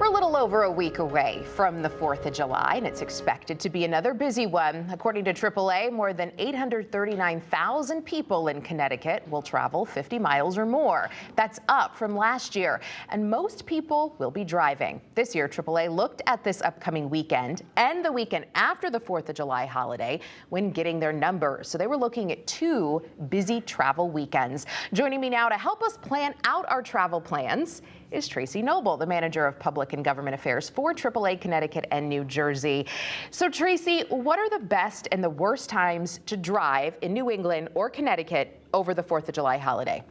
We're a little over a week away from the 4th of July, and it's expected to be another busy one. According to AAA, more than 839,000 people in Connecticut will travel 50 miles or more. That's up from last year, and most people will be driving. This year, AAA looked at this upcoming weekend and the weekend after the 4th of July holiday when getting their numbers. So they were looking at two busy travel weekends. Joining me now to help us plan out our travel plans is Tracy Noble, the manager of public and government affairs for AAA Connecticut and New Jersey. So Tracy, what are the best and the worst times to drive in New England or Connecticut over the 4th of July holiday?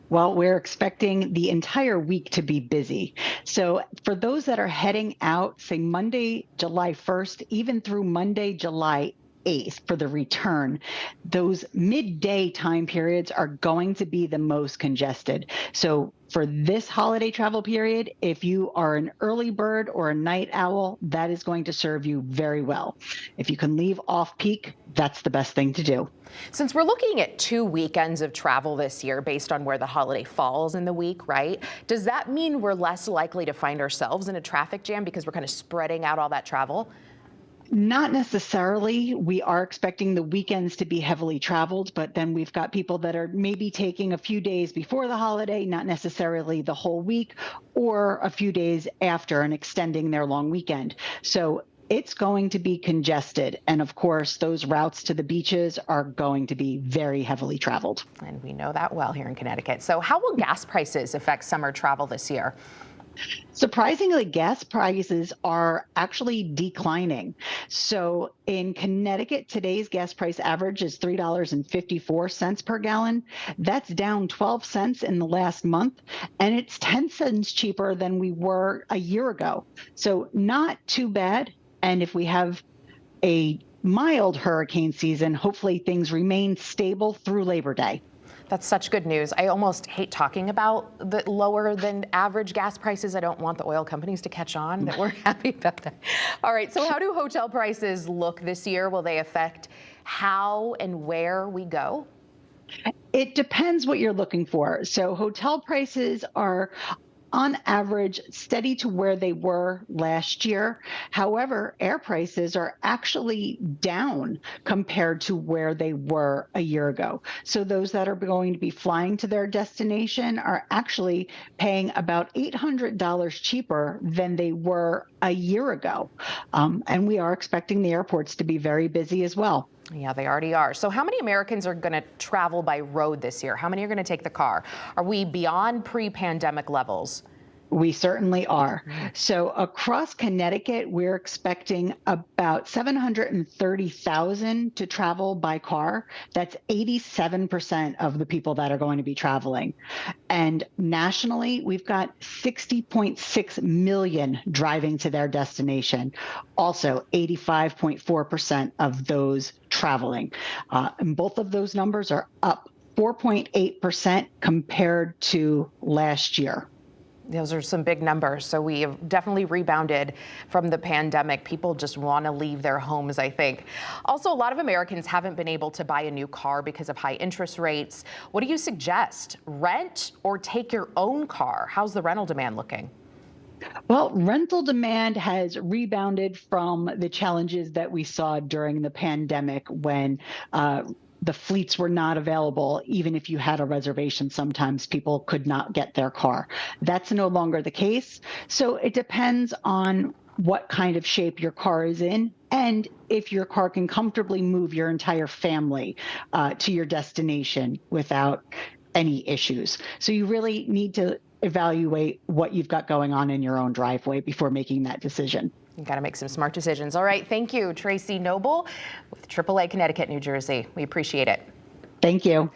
Well, we're expecting the entire week to be busy. So for those that are heading out, say Monday, July 1st, even through Monday, July 8th for the return, those midday time periods are going to be the most congested. So for this holiday travel period, if you are an early bird or a night owl, that is going to serve you very well. If you can leave off peak, that's the best thing to do. Since we're looking at 2 weekends of travel this year based on where the holiday falls in the week, right? Does that mean we're less likely to find ourselves in a traffic jam because we're kind of spreading out all that travel? Not necessarily. We are expecting the weekends to be heavily traveled, but then we've got people that are maybe taking a few days before the holiday, not necessarily the whole week, or a few days after and extending their long weekend. So it's going to be congested. And of course, those routes to the beaches are going to be very heavily traveled. And we know that well here in Connecticut. So how will gas prices affect summer travel this year? Surprisingly, gas prices are actually declining. So in Connecticut, today's gas price average is $3.54 per gallon. That's down 12 cents in the last month, and it's 10 cents cheaper than we were a year ago. So not too bad. And if we have a mild hurricane season, hopefully things remain stable through Labor Day. That's such good news. I almost hate talking about the lower than average gas prices. I don't want the oil companies to catch on that we're happy about that. All right, so how do hotel prices look this year? Will they affect how and where we go? It depends what you're looking for. So hotel prices are on average steady to where they were last year. However, air prices are actually down compared to where they were a year ago. So those that are going to be flying to their destination are actually paying about $800 cheaper than they were a year ago. And we are expecting the airports to be very busy as well. Yeah, they already are. So how many Americans are going to travel by road this year? How many are going to take the car? Are we beyond pre-pandemic levels? We certainly are. So across Connecticut, we're expecting about 730,000 to travel by car. That's 87% of the people that are going to be traveling. And nationally, we've got 60.6 million driving to their destination. Also, 85.4% of those traveling. And both of those numbers are up 4.8% compared to last year. Those are some big numbers. So we have definitely rebounded from the pandemic. People just want to leave their homes, I think. Also, a lot of Americans haven't been able to buy a new car because of high interest rates. What do you suggest? Rent or take your own car? How's the rental demand looking? Well, rental demand has rebounded from the challenges that we saw during the pandemic when the fleets were not available. Even if you had a reservation, sometimes people could not get their car. That's no longer the case. So it depends on what kind of shape your car is in and if your car can comfortably move your entire family to your destination without any issues. So you really need to evaluate what you've got going on in your own driveway before making that decision. You got to make some smart decisions. All right. Thank you, Tracy Noble with AAA Connecticut, New Jersey. We appreciate it. Thank you.